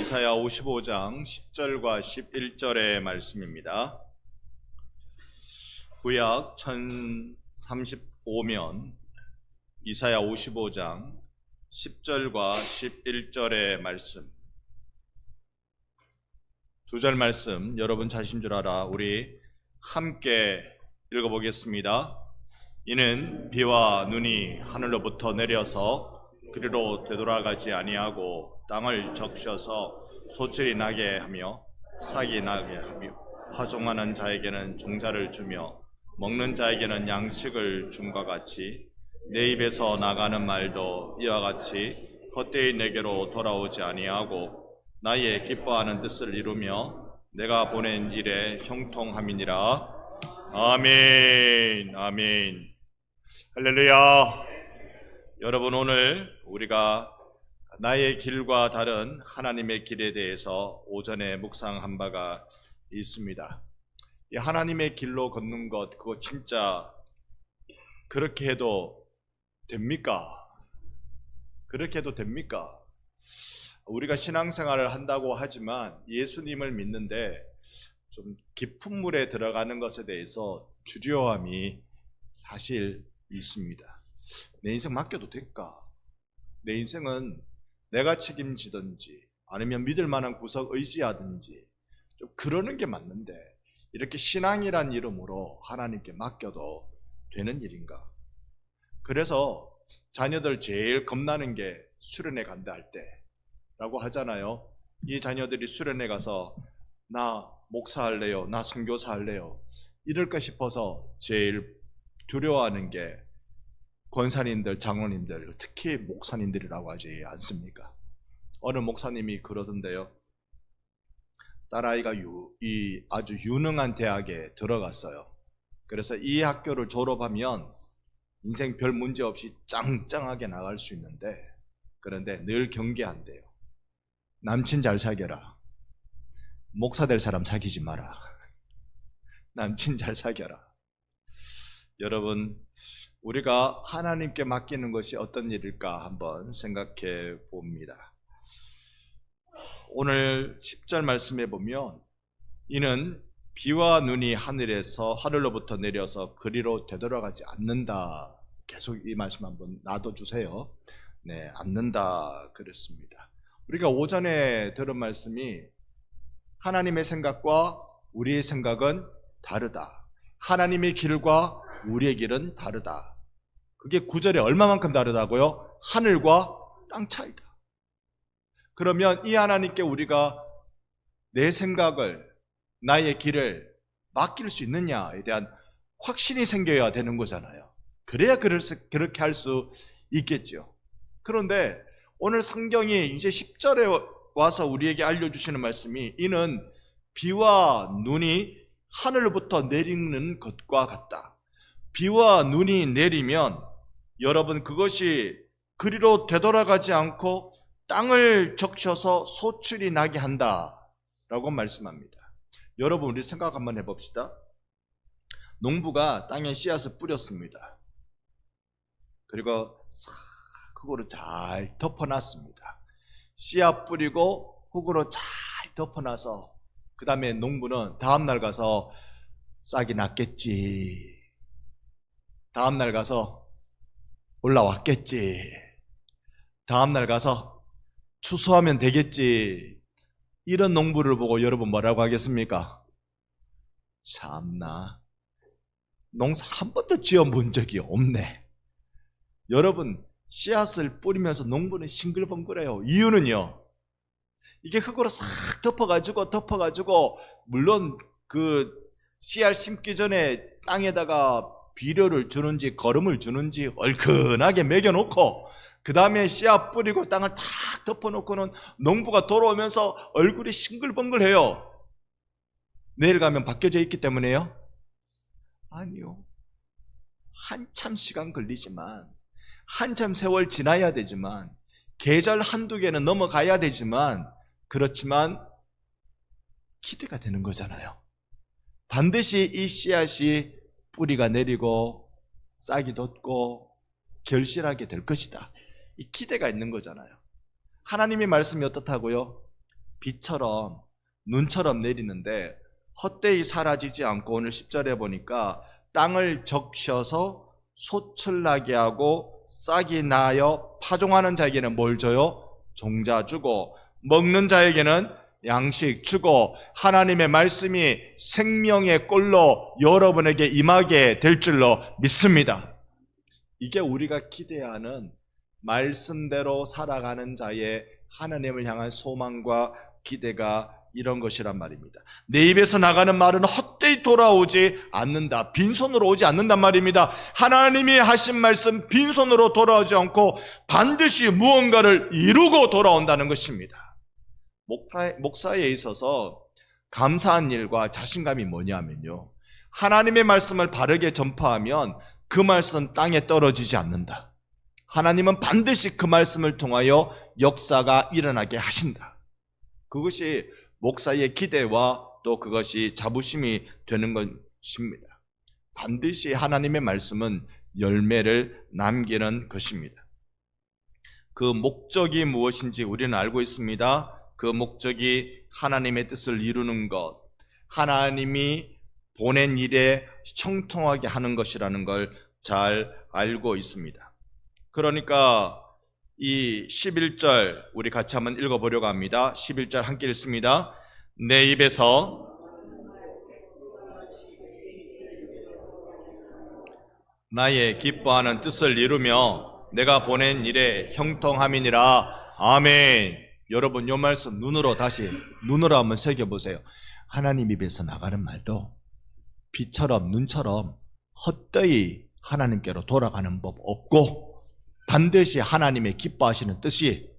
이사야 55장 10절과 11절의 말씀입니다. 구약 1035면 이사야 55장 10절과 11절의 말씀, 두 절 말씀 여러분 자신 줄 알아 우리 함께 읽어보겠습니다. 이는 비와 눈이 하늘로부터 내려서 그리로 되돌아가지 아니하고 땅을 적셔서 소출이 나게 하며 싹이 나게 하며 파종하는 자에게는 종자를 주며 먹는 자에게는 양식을 줌과 같이 내 입에서 나가는 말도 이와 같이 헛되이 내게로 돌아오지 아니하고 나의 기뻐하는 뜻을 이루며 내가 보낸 일에 형통함이니라. 아멘. 아멘. 할렐루야. 여러분, 오늘 우리가 나의 길과 다른 하나님의 길에 대해서 오전에 묵상한 바가 있습니다. 이 하나님의 길로 걷는 것, 그거 진짜 그렇게 해도 됩니까? 그렇게 해도 됩니까? 우리가 신앙생활을 한다고 하지만 예수님을 믿는데 좀 깊은 물에 들어가는 것에 대해서 두려움이 사실 있습니다. 내 인생 맡겨도 될까? 내 인생은 내가 책임지든지 아니면 믿을 만한 구석 의지하든지 좀 그러는 게 맞는데 이렇게 신앙이란 이름으로 하나님께 맡겨도 되는 일인가? 그래서 자녀들 제일 겁나는 게 수련회 간다 할 때라고 하잖아요. 이 자녀들이 수련회 가서 나 목사 할래요, 나 선교사 할래요 이럴까 싶어서 제일 두려워하는 게 권사님들, 장로님들, 특히 목사님들이라고 하지 않습니까? 어느 목사님이 그러던데요. 딸아이가 아주 유능한 대학에 들어갔어요. 그래서 이 학교를 졸업하면 인생 별 문제 없이 짱짱하게 나갈 수 있는데, 그런데 늘 경계한대요. 남친 잘 사겨라. 목사 될 사람 사귀지 마라. 남친 잘 사겨라. 여러분, 우리가 하나님께 맡기는 것이 어떤 일일까 한번 생각해 봅니다. 오늘 10절 말씀에 보면 이는 비와 눈이 하늘로부터 내려서 그리로 되돌아가지 않는다. 계속 이 말씀 한번 놔둬주세요. 네, 않는다 그랬습니다. 우리가 오전에 들은 말씀이 하나님의 생각과 우리의 생각은 다르다. 하나님의 길과 우리의 길은 다르다. 그게 9절에 얼마만큼 다르다고요? 하늘과 땅 차이다. 그러면 이 하나님께 우리가 내 생각을, 나의 길을 맡길 수 있느냐에 대한 확신이 생겨야 되는 거잖아요. 그래야 그렇게 할 수 있겠죠. 그런데 오늘 성경이 이제 10절에 와서 우리에게 알려주시는 말씀이 이는 비와 눈이 하늘로부터 내리는 것과 같다. 비와 눈이 내리면 여러분 그것이 그리로 되돌아가지 않고 땅을 적셔서 소출이 나게 한다라고 말씀합니다. 여러분, 우리 생각 한번 해봅시다. 농부가 땅에 씨앗을 뿌렸습니다. 그리고 싹 흙으로 잘 덮어놨습니다. 씨앗 뿌리고 흙으로 잘 덮어놔서 그 다음에 농부는 다음날 가서 싹이 났겠지, 다음날 가서 올라왔겠지, 다음날 가서 추수하면 되겠지, 이런 농부를 보고 여러분 뭐라고 하겠습니까? 참나, 농사 한 번도 지어본 적이 없네. 여러분, 씨앗을 뿌리면서 농부는 싱글벙글해요. 이유는요, 이게 흙으로 싹 덮어가지고 물론 그 씨앗 심기 전에 땅에다가 비료를 주는지 거름을 주는지 얼큰하게 먹여놓고 그 다음에 씨앗 뿌리고 땅을 탁 덮어놓고는 농부가 돌아오면서 얼굴이 싱글벙글해요. 내일 가면 바뀌어져 있기 때문에요? 아니요. 한참 시간 걸리지만, 한참 세월 지나야 되지만, 계절 한두 개는 넘어가야 되지만, 그렇지만 기대가 되는 거잖아요. 반드시 이 씨앗이 뿌리가 내리고 싹이 돋고 결실하게 될 것이다. 이 기대가 있는 거잖아요. 하나님의 말씀이 어떻다고요? 비처럼 눈처럼 내리는데 헛되이 사라지지 않고 오늘 10절에 보니까 땅을 적셔서 소출나게 하고 싹이 나여 파종하는 자에게는 뭘 줘요? 종자 주고 먹는 자에게는 양식 주고 하나님의 말씀이 생명의 꼴로 여러분에게 임하게 될 줄로 믿습니다. 이게 우리가 기대하는 말씀대로 살아가는 자의 하나님을 향한 소망과 기대가 이런 것이란 말입니다. 내 입에서 나가는 말은 헛되이 돌아오지 않는다. 빈손으로 오지 않는단 말입니다. 하나님이 하신 말씀 빈손으로 돌아오지 않고 반드시 무언가를 이루고 돌아온다는 것입니다. 목사에 있어서 감사한 일과 자신감이 뭐냐면요, 하나님의 말씀을 바르게 전파하면 그 말씀 땅에 떨어지지 않는다. 하나님은 반드시 그 말씀을 통하여 역사가 일어나게 하신다. 그것이 목사의 기대와 또 그것이 자부심이 되는 것입니다. 반드시 하나님의 말씀은 열매를 남기는 것입니다. 그 목적이 무엇인지 우리는 알고 있습니다. 그 목적이 하나님의 뜻을 이루는 것, 하나님이 보낸 일에 형통하게 하는 것이라는 걸 잘 알고 있습니다. 그러니까 이 11절 우리 같이 한번 읽어보려고 합니다. 11절 함께 읽습니다. 내 입에서 나의 기뻐하는 뜻을 이루며 내가 보낸 일에 형통함이니라. 아멘. 여러분 이 말씀 눈으로 한번 새겨보세요. 하나님 입에서 나가는 말도 비처럼 눈처럼 헛되이 하나님께로 돌아가는 법 없고 반드시 하나님의 기뻐하시는 뜻이,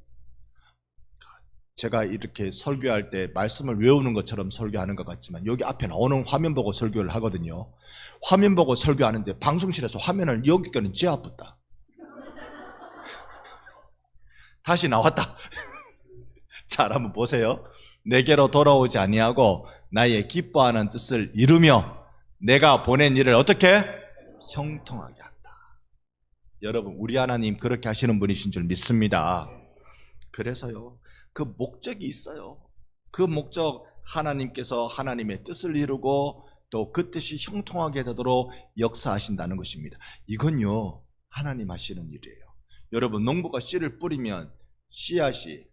제가 이렇게 설교할 때 말씀을 외우는 것처럼 설교하는 것 같지만 여기 앞에 나오는 화면 보고 설교를 하거든요. 화면 보고 설교하는데 방송실에서 화면을 여기까지는 쥐 아프다. 다시 나왔다. 잘 한번 보세요. 내게로 돌아오지 아니하고 나의 기뻐하는 뜻을 이루며 내가 보낸 일을 어떻게? 형통하게 한다. 여러분 우리 하나님 그렇게 하시는 분이신 줄 믿습니다. 그래서요, 그 목적이 있어요. 그 목적, 하나님께서 하나님의 뜻을 이루고 또 그 뜻이 형통하게 되도록 역사하신다는 것입니다. 이건요 하나님 하시는 일이에요. 여러분 농부가 씨를 뿌리면 씨앗이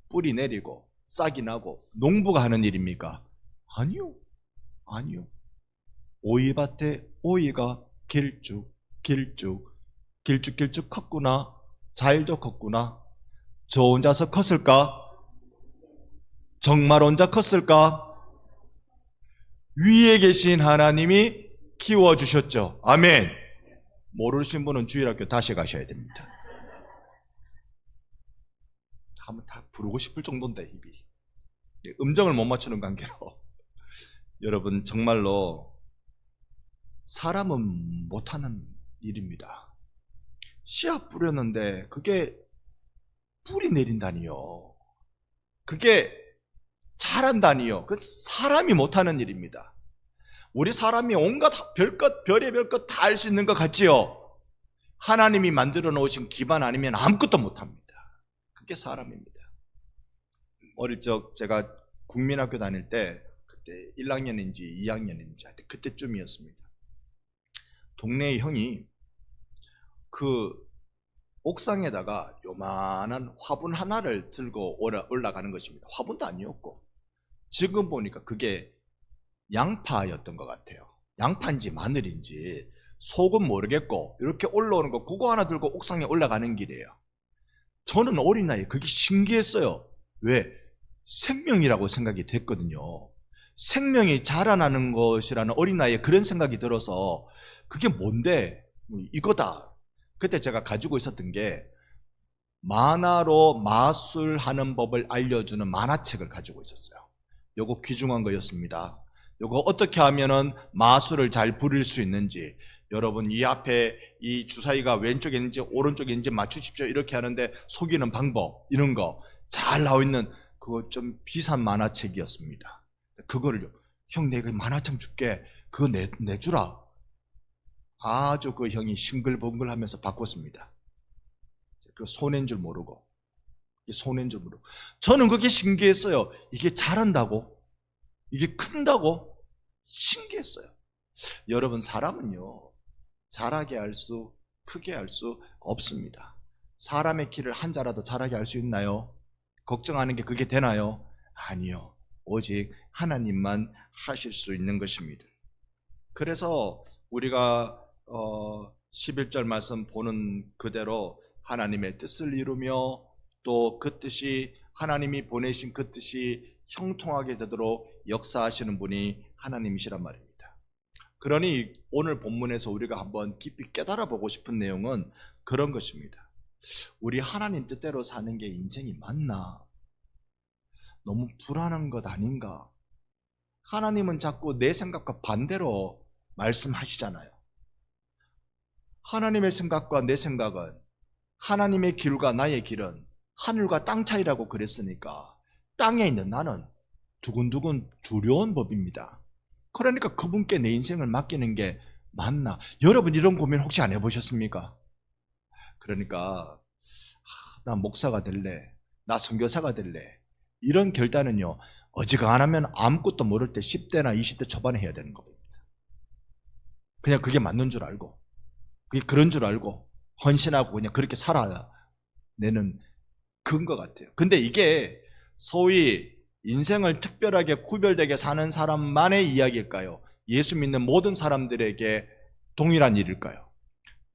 뿌리 내리고 싹이 나고 농부가 하는 일입니까? 아니요. 오이밭에 오이가 길쭉 컸구나. 잘도 컸구나. 저 혼자서 컸을까? 정말 혼자 컸을까? 위에 계신 하나님이 키워주셨죠. 아멘. 모르신 분은 주일학교 다시 가셔야 됩니다. 한번 다 부르고 싶을 정도인데 입이 음정을 못 맞추는 관계로 여러분 정말로 사람은 못하는 일입니다. 씨앗 뿌렸는데 그게 뿌리 내린다니요. 그게 자란다니요. 그 사람이 못하는 일입니다. 우리 사람이 온갖 별의별 것 다 할 수 있는 것 같지요. 하나님이 만들어 놓으신 기반 아니면 아무것도 못합니다. 그게 사람입니다. 어릴 적 제가 국민학교 다닐 때 그때 1학년인지 2학년인지 하여튼 그때쯤이었습니다. 동네의 형이 그 옥상에다가 요만한 화분 하나를 들고 올라가는 것입니다. 화분도 아니었고 지금 보니까 그게 양파였던 것 같아요. 양파인지 마늘인지 속은 모르겠고 이렇게 올라오는 거 그거 하나 들고 옥상에 올라가는 길이에요. 저는 어린 나이에 그게 신기했어요. 왜? 생명이라고 생각이 됐거든요. 생명이 자라나는 것이라는 어린 나이에 그런 생각이 들어서 그게 뭔데? 이거다. 그때 제가 가지고 있었던 게 만화로 마술하는 법을 알려주는 만화책을 가지고 있었어요. 요거 귀중한 거였습니다. 요거 어떻게 하면은 마술을 잘 부릴 수 있는지, 여러분 이 앞에 이 주사위가 왼쪽에 있는지 오른쪽에 있는지 맞추십시오 이렇게 하는데 속이는 방법 이런 거 잘 나와 있는 그거 좀 비싼 만화책이었습니다. 그거를요, 형 내가 만화책 줄게 그거 내주라. 아주 그 형이 싱글벙글하면서 바꿨습니다. 그 손해인 줄 모르고 손해점으로. 저는 그게 신기했어요. 이게 자란다고? 이게 큰다고? 신기했어요. 여러분, 사람은요, 자라게 할 수, 크게 할 수 없습니다. 사람의 키를 한 자라도 자라게 할 수 있나요? 걱정하는 게 그게 되나요? 아니요. 오직 하나님만 하실 수 있는 것입니다. 그래서 우리가 11절 말씀 보는 그대로 하나님의 뜻을 이루며 또 그 뜻이, 하나님이 보내신 그 뜻이 형통하게 되도록 역사하시는 분이 하나님이시란 말입니다. 그러니 오늘 본문에서 우리가 한번 깊이 깨달아 보고 싶은 내용은 그런 것입니다. 우리 하나님 뜻대로 사는 게 인생이 맞나? 너무 불안한 것 아닌가? 하나님은 자꾸 내 생각과 반대로 말씀하시잖아요. 하나님의 생각과 내 생각은, 하나님의 길과 나의 길은 하늘과 땅 차이라고 그랬으니까 땅에 있는 나는 두근두근 두려운 법입니다. 그러니까 그분께 내 인생을 맡기는 게 맞나? 여러분, 이런 고민 혹시 안 해보셨습니까? 그러니까 나 목사가 될래, 나 선교사가 될래, 이런 결단은요, 어지간하면 아무것도 모를 때 10대나 20대 초반에 해야 되는 겁니다. 그냥 그게 맞는 줄 알고, 그게 그런 줄 알고 헌신하고 그냥 그렇게 살아내는 그런 것 같아요. 근데 이게 소위 인생을 특별하게 구별되게 사는 사람만의 이야기일까요? 예수 믿는 모든 사람들에게 동일한 일일까요?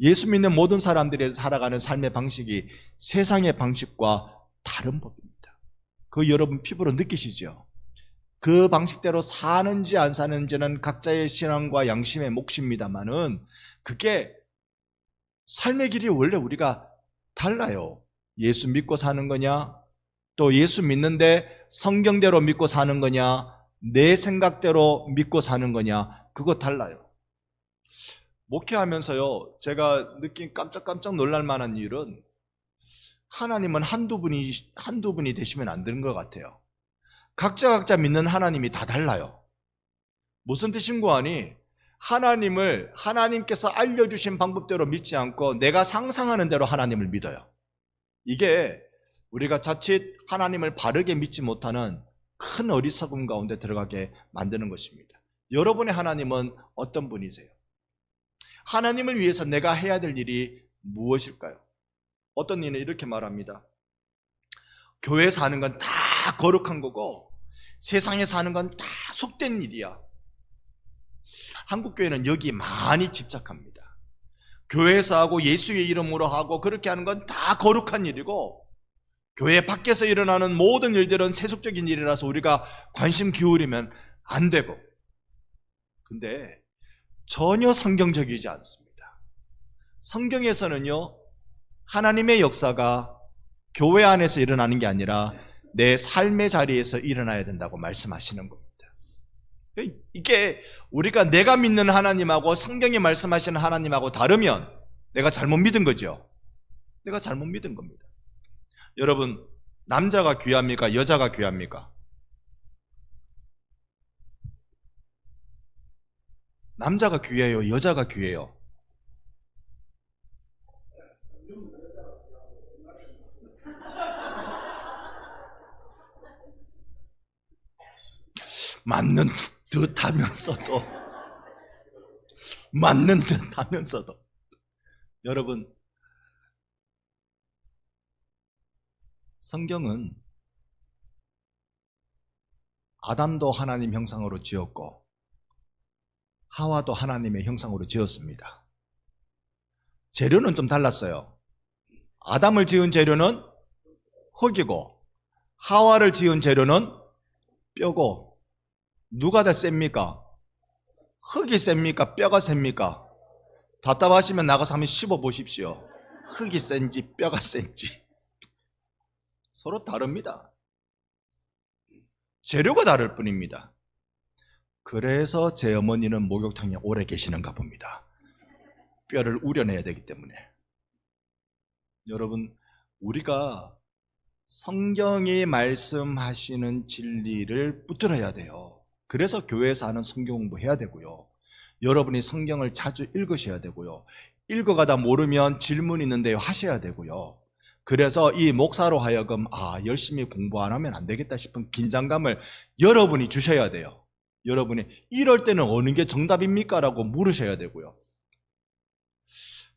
예수 믿는 모든 사람들이 살아가는 삶의 방식이 세상의 방식과 다른 법입니다. 그거 여러분 피부로 느끼시죠? 그 방식대로 사는지 안 사는지는 각자의 신앙과 양심의 몫입니다만은 그게 삶의 길이 원래 우리가 달라요. 예수 믿고 사는 거냐? 또 예수 믿는데 성경대로 믿고 사는 거냐? 내 생각대로 믿고 사는 거냐? 그거 달라요. 목회하면서요, 제가 느낀 깜짝 놀랄 만한 일은 하나님은 한두 분이 되시면 안 되는 것 같아요. 각자 믿는 하나님이 다 달라요. 무슨 뜻인고 하니, 하나님을 하나님께서 알려주신 방법대로 믿지 않고 내가 상상하는 대로 하나님을 믿어요. 이게 우리가 자칫 하나님을 바르게 믿지 못하는 큰 어리석음 가운데 들어가게 만드는 것입니다. 여러분의 하나님은 어떤 분이세요? 하나님을 위해서 내가 해야 될 일이 무엇일까요? 어떤 이는 이렇게 말합니다. 교회 사는 건 다 거룩한 거고 세상에 사는 건 다 속된 일이야. 한국 교회는 여기 많이 집착합니다. 교회에서 하고 예수의 이름으로 하고 그렇게 하는 건 다 거룩한 일이고 교회 밖에서 일어나는 모든 일들은 세속적인 일이라서 우리가 관심 기울이면 안 되고, 근데 전혀 성경적이지 않습니다. 성경에서는요, 하나님의 역사가 교회 안에서 일어나는 게 아니라 내 삶의 자리에서 일어나야 된다고 말씀하시는 겁니다. 이게 우리가 내가 믿는 하나님하고 성경이 말씀하시는 하나님하고 다르면 내가 잘못 믿은 거죠. 내가 잘못 믿은 겁니다. 여러분, 남자가 귀합니까? 여자가 귀합니까? 남자가 귀해요? 여자가 귀해요? 맞는 듯 하면서도 여러분, 성경은 아담도 하나님 형상으로 지었고 하와도 하나님의 형상으로 지었습니다. 재료는 좀 달랐어요. 아담을 지은 재료는 흙이고 하와를 지은 재료는 뼈고, 누가 더 셉니까? 흙이 셉니까? 뼈가 셉니까? 답답하시면 나가서 한번 씹어보십시오. 흙이 센지 뼈가 센지 서로 다릅니다. 재료가 다를 뿐입니다. 그래서 제 어머니는 목욕탕에 오래 계시는가 봅니다. 뼈를 우려내야 되기 때문에. 여러분, 우리가 성경이 말씀하시는 진리를 붙들어야 돼요. 그래서 교회에서 하는 성경 공부해야 되고요. 여러분이 성경을 자주 읽으셔야 되고요. 읽어가다 모르면 질문 있는데요 하셔야 되고요. 그래서 이 목사로 하여금 열심히 공부 안 하면 안 되겠다 싶은 긴장감을 여러분이 주셔야 돼요. 여러분이 이럴 때는 어느 게 정답입니까? 라고 물으셔야 되고요.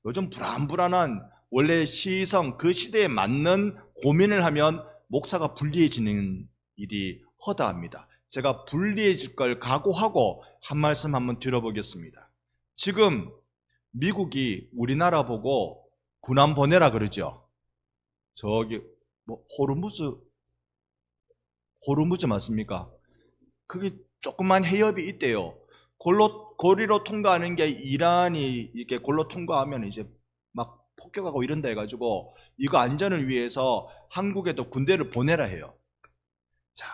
요즘 불안불안한 원래 시성, 그 시대에 맞는 고민을 하면 목사가 불리해지는 일이 허다합니다. 제가 불리해질 걸 각오하고 한 말씀 한번 들어보겠습니다. 지금 미국이 우리나라 보고 군함 보내라 그러죠. 저기 호르무즈 맞습니까? 그게 조그만 해협이 있대요. 고리로 통과하는 게 이란이 이렇게 골로 통과하면 이제 막 폭격하고 이런다 해가지고 이거 안전을 위해서 한국에도 군대를 보내라 해요. 자,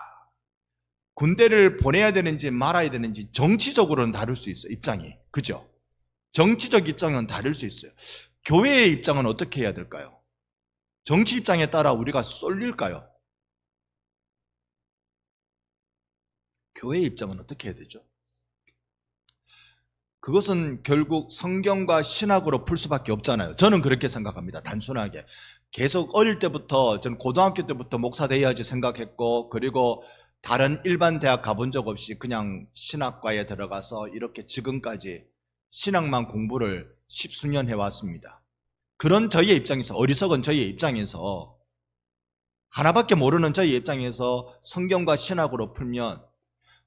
군대를 보내야 되는지 말아야 되는지 정치적으로는 다를 수 있어요. 입장이. 그죠? 정치적 입장은 다를 수 있어요. 교회의 입장은 어떻게 해야 될까요? 정치 입장에 따라 우리가 쏠릴까요? 교회의 입장은 어떻게 해야 되죠? 그것은 결국 성경과 신학으로 풀 수밖에 없잖아요. 저는 그렇게 생각합니다. 단순하게. 계속 어릴 때부터, 저는 고등학교 때부터 목사 돼야지 생각했고, 그리고 다른 일반 대학 가본 적 없이 그냥 신학과에 들어가서 이렇게 지금까지 신학만 공부를 10수년 해왔습니다. 그런 저희의 입장에서, 어리석은 저희의 입장에서, 하나밖에 모르는 저희의 입장에서 성경과 신학으로 풀면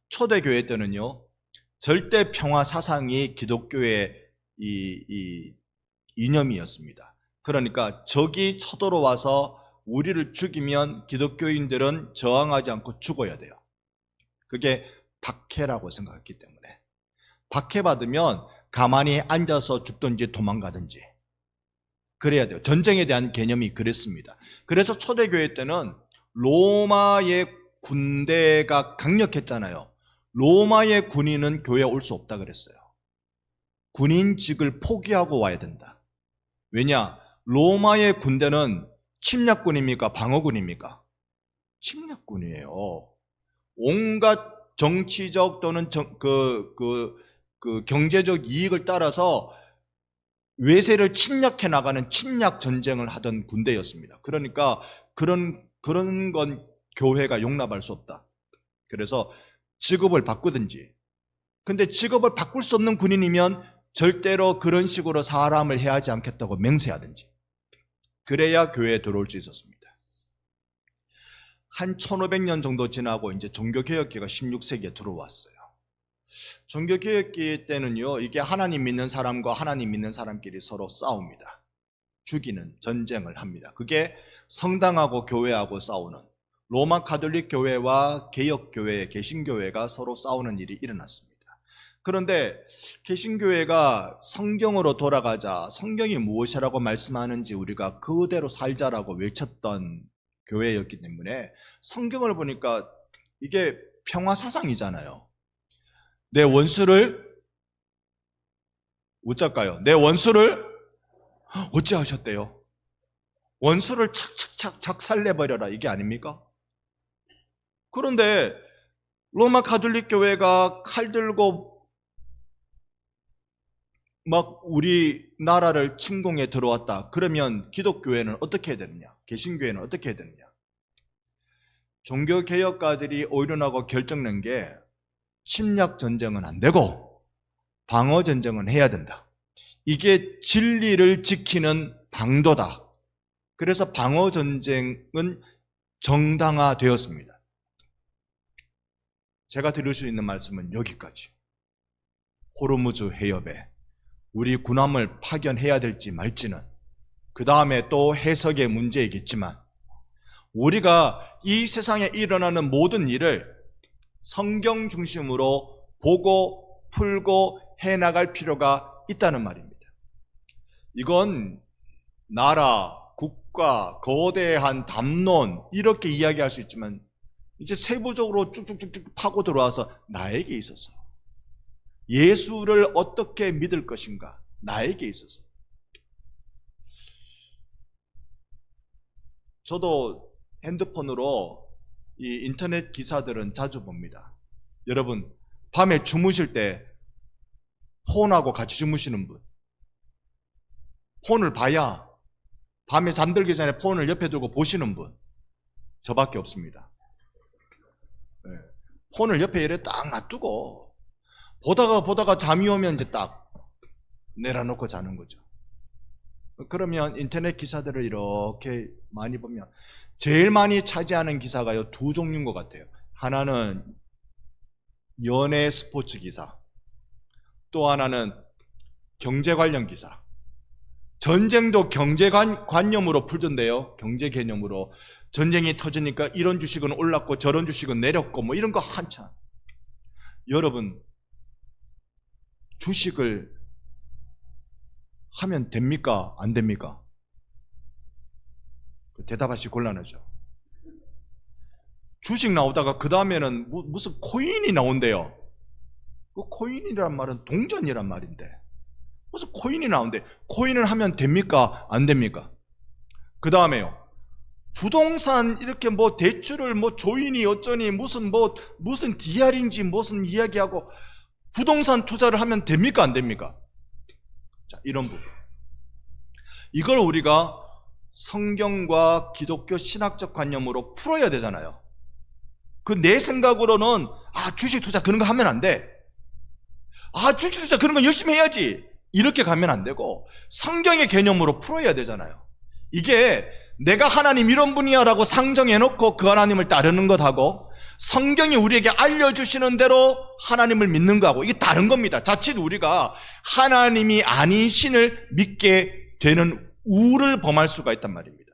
초대교회 때는요, 절대 평화 사상이 기독교의 이 이념이었습니다. 그러니까 적이 쳐들어와서 우리를 죽이면 기독교인들은 저항하지 않고 죽어야 돼요. 그게 박해라고 생각했기 때문에. 박해받으면 가만히 앉아서 죽든지 도망가든지 그래야 돼요. 전쟁에 대한 개념이 그랬습니다. 그래서 초대교회 때는 로마의 군대가 강력했잖아요. 로마의 군인은 교회에 올 수 없다 그랬어요. 군인직을 포기하고 와야 된다. 왜냐? 로마의 군대는 침략군입니까? 방어군입니까? 침략군이에요. 온갖 정치적 또는 경제적 이익을 따라서 외세를 침략해 나가는 침략 전쟁을 하던 군대였습니다. 그러니까 그런 건 교회가 용납할 수 없다. 그래서 직업을 바꾸든지. 근데 직업을 바꿀 수 없는 군인이면 절대로 그런 식으로 사람을 해하지 않겠다고 맹세하든지. 그래야 교회에 들어올 수 있었습니다. 한 1500년 정도 지나고 이제 종교개혁기가 16세기에 들어왔어요. 종교개혁기 때는요, 이게 하나님 믿는 사람과 하나님 믿는 사람끼리 서로 싸웁니다. 죽이는 전쟁을 합니다. 그게 성당하고 교회하고 싸우는, 로마 가톨릭 교회와 개혁교회, 개신교회가 서로 싸우는 일이 일어났습니다. 그런데 개신교회가 성경으로 돌아가자, 성경이 무엇이라고 말씀하는지 우리가 그대로 살자라고 외쳤던 교회였기 때문에 성경을 보니까 이게 평화사상이잖아요. 내 원수를 어쩔까요? 내 원수를 어찌하셨대요? 원수를 착착착 작살내버려라, 이게 아닙니까? 그런데 로마 가톨릭 교회가 칼 들고 막 우리나라를 침공해 들어왔다. 그러면 기독교회는 어떻게 해야 되느냐? 개신교회는 어떻게 해야 되느냐? 종교개혁가들이 오일원하고 결정낸 게 침략 전쟁은 안 되고 방어 전쟁은 해야 된다. 이게 진리를 지키는 방도다. 그래서 방어 전쟁은 정당화되었습니다. 제가 드릴 수 있는 말씀은 여기까지. 호르무즈 해협에 우리 군함을 파견해야 될지 말지는 그 다음에 또 해석의 문제이겠지만 우리가 이 세상에 일어나는 모든 일을 성경 중심으로 보고 풀고 해나갈 필요가 있다는 말입니다. 이건 나라, 국가, 거대한 담론 이렇게 이야기할 수 있지만 이제 세부적으로 쭉쭉쭉쭉 파고 들어와서 나에게 있어서 예수를 어떻게 믿을 것인가, 나에게 있어서. 저도 핸드폰으로 이 인터넷 기사들은 자주 봅니다. 여러분, 밤에 주무실 때 폰하고 같이 주무시는 분, 폰을 봐야 밤에 잠들기 전에 폰을 옆에 두고 보시는 분 저밖에 없습니다. 네. 폰을 옆에 이렇게 딱 놔두고 보다가 잠이 오면 이제 딱 내려놓고 자는 거죠. 그러면 인터넷 기사들을 이렇게 많이 보면 제일 많이 차지하는 기사가요, 두 종류인 것 같아요. 하나는 연예 스포츠 기사, 또 하나는 경제 관련 기사. 전쟁도 경제관념으로 풀던데요. 경제 개념으로. 전쟁이 터지니까 이런 주식은 올랐고 저런 주식은 내렸고 뭐 이런 거 한참. 여러분, 주식을 하면 됩니까? 안 됩니까? 대답하시 곤란하죠. 주식 나오다가 그 다음에는 무슨 코인이 나온대요. 그 코인이란 말은 동전이란 말인데 무슨 코인이 나온대. 코인을 하면 됩니까? 안 됩니까? 그 다음에요, 부동산 이렇게 뭐 대출을 뭐 조인이 어쩌니 무슨 DR인지 무슨 이야기하고 부동산 투자를 하면 됩니까? 안 됩니까? 자, 이런 부분. 이걸 우리가 성경과 기독교 신학적 관념으로 풀어야 되잖아요. 그 내 생각으로는 주식 투자 그런 거 하면 안 돼. 주식 투자 그런 거 열심히 해야지. 이렇게 가면 안 되고 성경의 개념으로 풀어야 되잖아요. 이게 내가 하나님 이런 분이야라고 상정해놓고 그 하나님을 따르는 것하고 성경이 우리에게 알려주시는 대로 하나님을 믿는 거하고 이게 다른 겁니다. 자칫 우리가 하나님이 아닌 신을 믿게 되는 우를 범할 수가 있단 말입니다.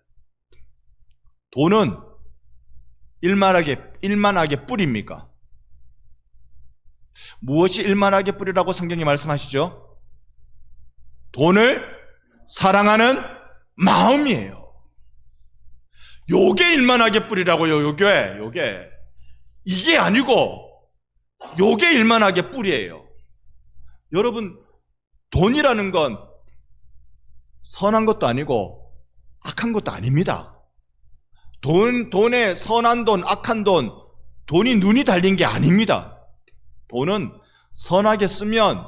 돈은 일만하게 뿌립니까? 무엇이 일만하게 뿌리라고 성경이 말씀하시죠? 돈을 사랑하는 마음이에요. 요게 일만하게 뿌리라고요. 요게 이게 아니고 요게 일만하게 뿌리예요. 여러분, 돈이라는 건 선한 것도 아니고 악한 것도 아닙니다. 돈에 선한 돈, 악한 돈, 돈이 눈이 달린 게 아닙니다. 돈은 선하게 쓰면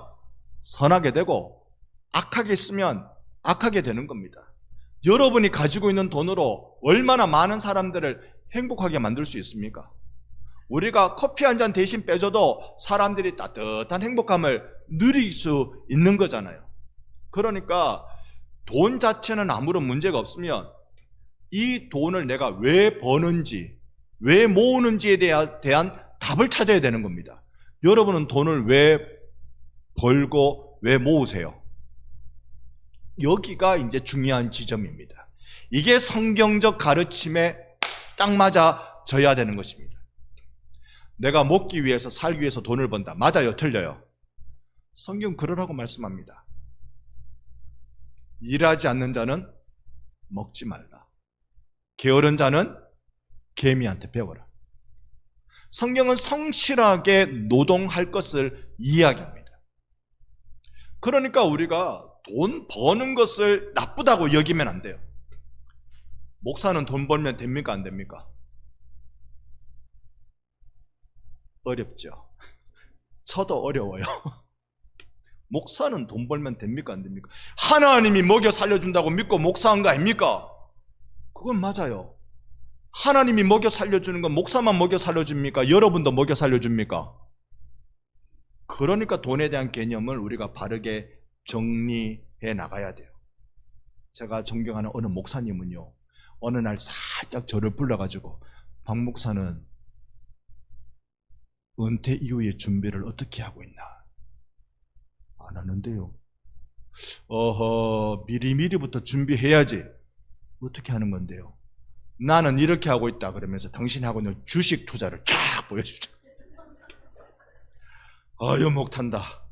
선하게 되고 악하게 쓰면 악하게 되는 겁니다. 여러분이 가지고 있는 돈으로 얼마나 많은 사람들을 행복하게 만들 수 있습니까? 우리가 커피 한 잔 대신 빼줘도 사람들이 따뜻한 행복감을 누릴 수 있는 거잖아요. 그러니까 돈 자체는 아무런 문제가 없으면 이 돈을 내가 왜 버는지, 왜 모으는지에 대한 답을 찾아야 되는 겁니다. 여러분은 돈을 왜 벌고 왜 모으세요? 여기가 이제 중요한 지점입니다. 이게 성경적 가르침에 딱 맞아져야 되는 것입니다. 내가 먹기 위해서 살기 위해서 돈을 번다. 맞아요? 틀려요? 성경 그러라고 말씀합니다. 일하지 않는 자는 먹지 말라. 게으른 자는 개미한테 배워라. 성경은 성실하게 노동할 것을 이야기합니다. 그러니까 우리가 돈 버는 것을 나쁘다고 여기면 안 돼요. 목사는 돈 벌면 됩니까? 안 됩니까? 어렵죠. 저도 어려워요. 목사는 돈 벌면 됩니까? 안 됩니까? 하나님이 먹여 살려준다고 믿고 목사한 거 아닙니까? 그건 맞아요. 하나님이 먹여 살려주는 건 목사만 먹여 살려줍니까? 여러분도 먹여 살려줍니까? 그러니까 돈에 대한 개념을 우리가 바르게 정리해 나가야 돼요. 제가 존경하는 어느 목사님은요, 어느 날 살짝 저를 불러가지고 박 목사는 은퇴 이후의 준비를 어떻게 하고 있나? 안 하는데요. 미리미리부터 준비해야지. 어떻게 하는 건데요? 나는 이렇게 하고 있다 그러면서 당신이 하고 있는 주식 투자를 쫙 보여주죠. 못한다.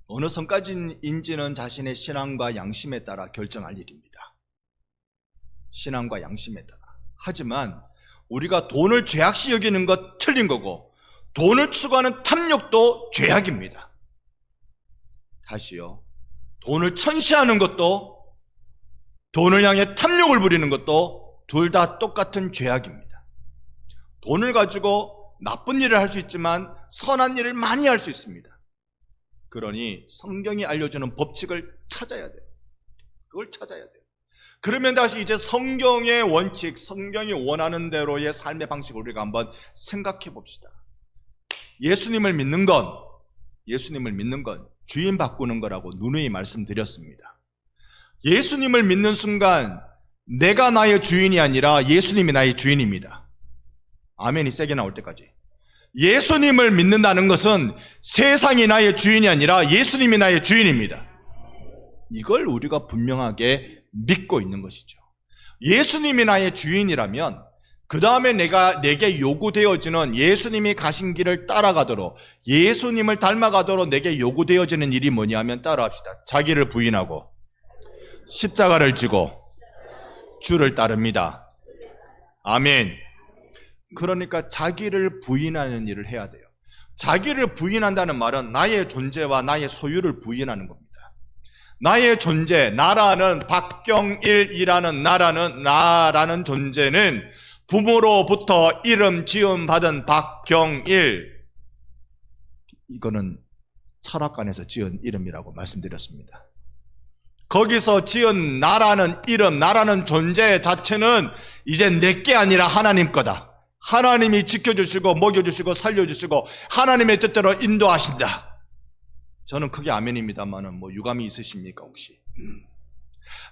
어느 선까지인지는 자신의 신앙과 양심에 따라 결정할 일입니다. 신앙과 양심에 따라. 하지만 우리가 돈을 죄악시 여기는 것 틀린 거고 돈을 추구하는 탐욕도 죄악입니다. 다시요. 돈을 천시하는 것도 돈을 향해 탐욕을 부리는 것도 둘 다 똑같은 죄악입니다. 돈을 가지고 나쁜 일을 할 수 있지만 선한 일을 많이 할 수 있습니다. 그러니 성경이 알려주는 법칙을 찾아야 돼요. 그걸 찾아야 돼요. 그러면 다시 이제 성경의 원칙, 성경이 원하는 대로의 삶의 방식을 우리가 한번 생각해 봅시다. 예수님을 믿는 건 주인 바꾸는 거라고 누누이 말씀드렸습니다. 예수님을 믿는 순간 내가 나의 주인이 아니라 예수님이 나의 주인입니다. 아멘이 세게 나올 때까지. 예수님을 믿는다는 것은 세상이 나의 주인이 아니라 예수님이 나의 주인입니다. 이걸 우리가 분명하게 믿고 있는 것이죠. 예수님이 나의 주인이라면 그 다음에 내게 요구되어지는, 예수님이 가신 길을 따라가도록, 예수님을 닮아가도록 내게 요구되어지는 일이 뭐냐면, 따라합시다. 자기를 부인하고 십자가를 지고 주를 따릅니다. 아멘. 그러니까 자기를 부인하는 일을 해야 돼요. 자기를 부인한다는 말은 나의 존재와 나의 소유를 부인하는 겁니다. 나의 존재, 나라는, 박경일이라는 나라는 존재는 부모로부터 이름 지음 받은 박경일, 이거는 철학관에서 지은 이름이라고 말씀드렸습니다. 거기서 지은 나라는 이름, 나라는 존재 자체는 이제 내게 아니라 하나님 거다. 하나님이 지켜주시고 먹여주시고 살려주시고 하나님의 뜻대로 인도하신다. 저는 크게 아멘입니다만은 뭐 유감이 있으십니까 혹시?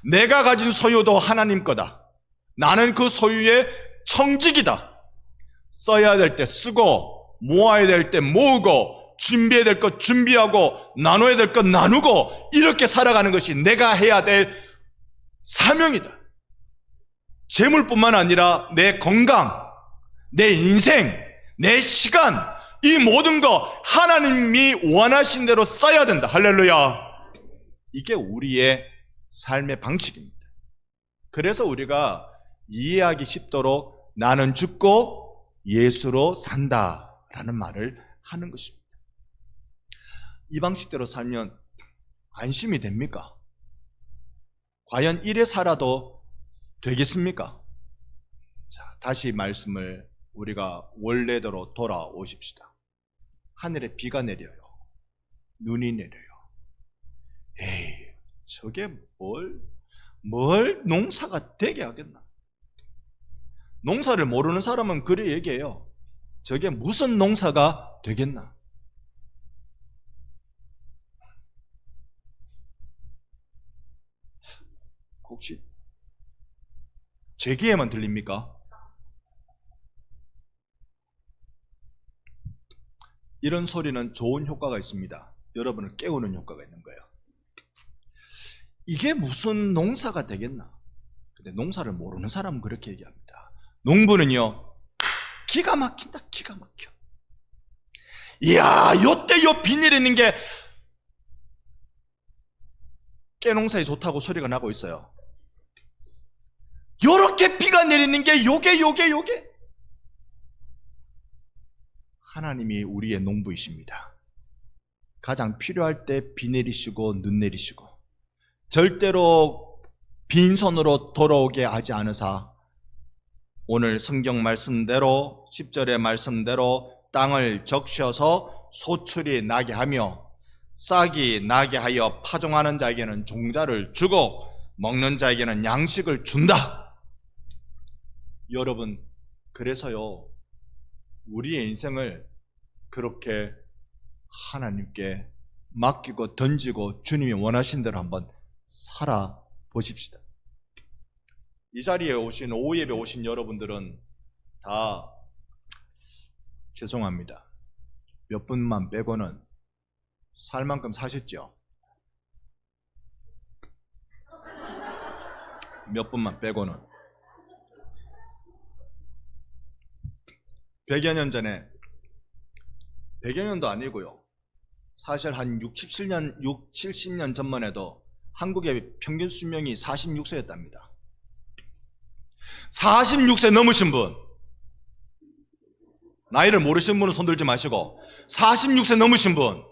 내가 가진 소유도 하나님 거다. 나는 그 소유의 청직이다. 써야 될 때 쓰고, 모아야 될 때 모으고, 준비해야 될 것 준비하고, 나눠야 될 것 나누고, 이렇게 살아가는 것이 내가 해야 될 사명이다. 재물뿐만 아니라 내 건강, 내 인생, 내 시간, 이 모든 거 하나님이 원하신 대로 써야 된다. 할렐루야. 이게 우리의 삶의 방식입니다. 그래서 우리가 이해하기 쉽도록 나는 죽고 예수로 산다라는 말을 하는 것입니다. 이 방식대로 살면 안심이 됩니까? 과연 이래 살아도 되겠습니까? 자, 다시 말씀을 우리가 원래대로 돌아오십시다. 하늘에 비가 내려요. 눈이 내려요. 에이, 저게 뭘 농사가 되게 하겠나? 농사를 모르는 사람은 그래 얘기해요. 저게 무슨 농사가 되겠나? 혹시 제 귀에만 들립니까? 이런 소리는 좋은 효과가 있습니다. 여러분을 깨우는 효과가 있는 거예요. 이게 무슨 농사가 되겠나? 근데 농사를 모르는 사람은 그렇게 얘기합니다. 농부는요, 기가 막힌다, 기가 막혀. 이야, 요때 요 비 내리는 게 깨농사에 좋다고 소리가 나고 있어요. 요렇게 비가 내리는 게 요게. 하나님이 우리의 농부이십니다. 가장 필요할 때 비 내리시고 눈 내리시고 절대로 빈손으로 돌아오게 하지 않으사 오늘 성경 말씀대로 10절의 말씀대로 땅을 적셔서 소출이 나게 하며 싹이 나게 하여 파종하는 자에게는 종자를 주고 먹는 자에게는 양식을 준다. 여러분, 그래서요, 우리의 인생을 그렇게 하나님께 맡기고 던지고 주님이 원하신 대로 한번 살아보십시다. 이 자리에 오신, 오후 예배 오신 여러분들은 다 죄송합니다. 몇 분만 빼고는 살 만큼 사셨죠? 몇 분만 빼고는. 100여 년 전에, 100여 년도 아니고요, 사실 한 70년 전만 해도 한국의 평균 수명이 46세였답니다. 46세 넘으신 분, 나이를 모르시는 분은 손들지 마시고 46세 넘으신 분,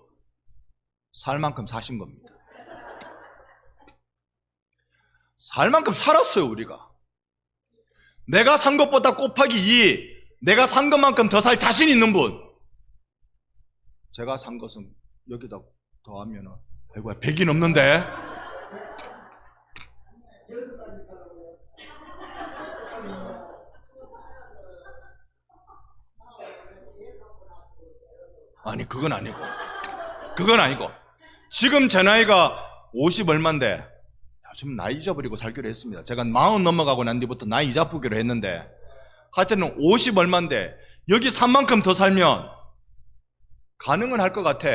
살 만큼 사신 겁니다. 살 만큼 살았어요. 우리가 내가 산 것보다 곱하기 2, 내가 산 것만큼 더 살 자신 있는 분, 제가 산 것은 여기다 더하면은 아이고 100이 넘는데. 아니 그건 아니고 지금 제 나이가 50 얼마인데 좀 나이 잊어버리고 살기로 했습니다. 제가 40 넘어가고 난 뒤부터 나이 잊어보기로 했는데 하여튼 50 얼마인데 여기 산 만큼 더 살면 가능은 할 것 같아.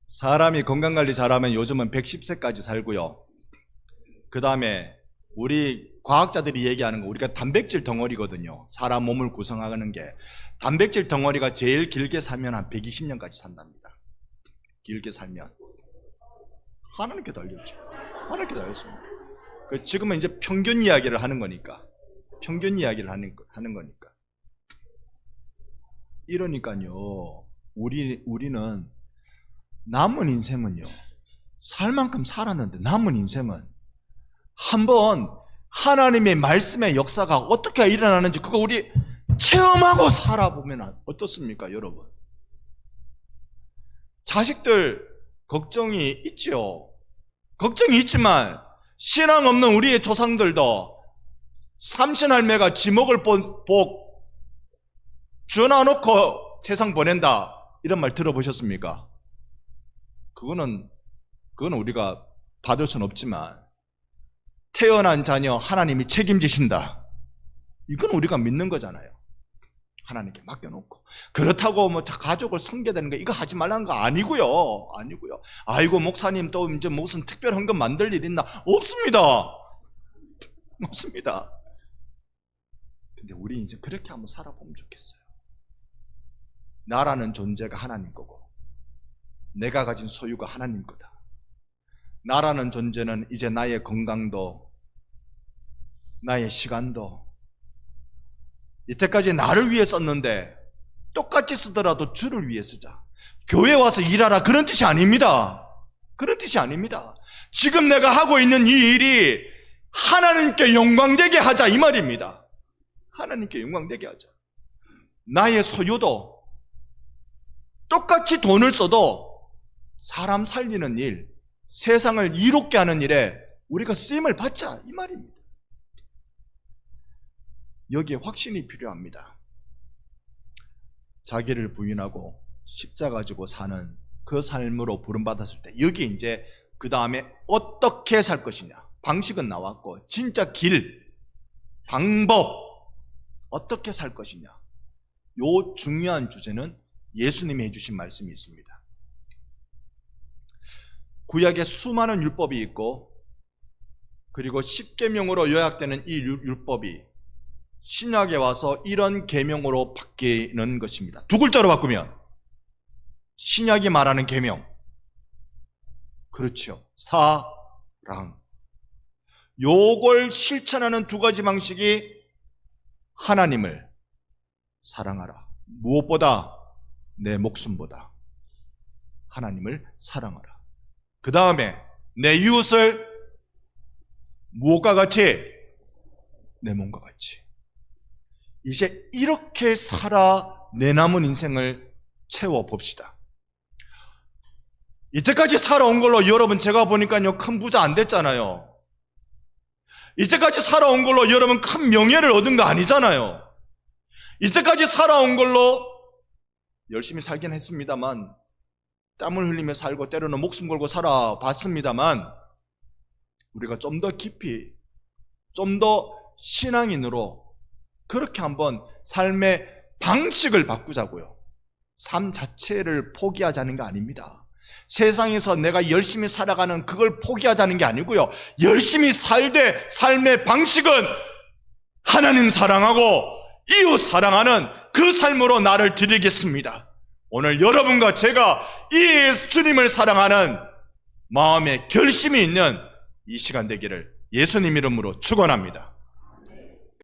사람이 건강관리 잘하면 요즘은 110세까지 살고요. 그 다음에 우리 과학자들이 얘기하는 거, 우리가 단백질 덩어리거든요. 사람 몸을 구성하는 게 단백질 덩어리가 제일 길게 살면 한 120년까지 산답니다. 길게 살면. 하나님께 달렸죠. 하나님께 달렸습니다. 지금은 이제 평균 이야기를 하는 거니까. 이러니까요, 우리는 남은 인생은요, 살 만큼 살았는데 남은 인생은 한번 하나님의 말씀의 역사가 어떻게 일어나는지 그거 우리 체험하고 살아보면 어떻습니까, 여러분? 자식들 걱정이 있죠. 걱정이 있지만 신앙 없는 우리의 조상들도 삼신할매가 지목을 복 주워놓고 세상 보낸다 이런 말 들어보셨습니까? 그거는 우리가 받을 수는 없지만 태어난 자녀 하나님이 책임지신다. 이건 우리가 믿는 거잖아요. 하나님께 맡겨놓고. 그렇다고 뭐 가족을 섬겨야 되는 거 이거 하지 말라는 거 아니고요. 아이고 목사님 또 이제 무슨 특별한 거 만들 일 있나? 없습니다. 근데 우리 인생 그렇게 한번 살아보면 좋겠어요. 나라는 존재가 하나님 거고 내가 가진 소유가 하나님 거다. 나라는 존재는 이제 나의 건강도 나의 시간도 이때까지 나를 위해 썼는데 똑같이 쓰더라도 주를 위해 쓰자. 교회 와서 일하라 그런 뜻이 아닙니다. 지금 내가 하고 있는 이 일이 하나님께 영광되게 하자 이 말입니다. 하나님께 영광되게 하자. 나의 소유도 똑같이 돈을 써도 사람 살리는 일, 세상을 이롭게 하는 일에 우리가 쓰임을 받자 이 말입니다. 여기에 확신이 필요합니다. 자기를 부인하고 십자가 지고 사는 그 삶으로 부름받았을 때 여기 이제 그 다음에 어떻게 살 것이냐 방식은 나왔고 진짜 길, 방법 어떻게 살 것이냐 요 중요한 주제는 예수님이 해주신 말씀이 있습니다. 구약에 수많은 율법이 있고 그리고 10계명으로 요약되는 이 율법이 신약에 와서 이런 계명으로 바뀌는 것입니다. 두 글자로 바꾸면 신약이 말하는 계명, 그렇죠, 사랑. 요걸 실천하는 두 가지 방식이 하나님을 사랑하라, 무엇보다 내 목숨보다 하나님을 사랑하라. 그 다음에 내 이웃을 무엇과 같이? 내 몸과 같이. 이제 이렇게 살아 내 남은 인생을 채워봅시다. 이때까지 살아온 걸로 여러분 제가 보니까요 큰 부자 안 됐잖아요. 이때까지 살아온 걸로 여러분 큰 명예를 얻은 거 아니잖아요. 이때까지 살아온 걸로 열심히 살긴 했습니다만 땀을 흘리며 살고 때로는 목숨 걸고 살아봤습니다만 우리가 좀 더 깊이 좀 더 신앙인으로 그렇게 한번 삶의 방식을 바꾸자고요. 삶 자체를 포기하자는 게 아닙니다. 세상에서 내가 열심히 살아가는 그걸 포기하자는 게 아니고요. 열심히 살되 삶의 방식은 하나님 사랑하고 이웃 사랑하는 그 삶으로 나를 드리겠습니다. 오늘 여러분과 제가 이 주님을 사랑하는 마음의 결심이 있는 이 시간 되기를 예수님 이름으로 축원합니다.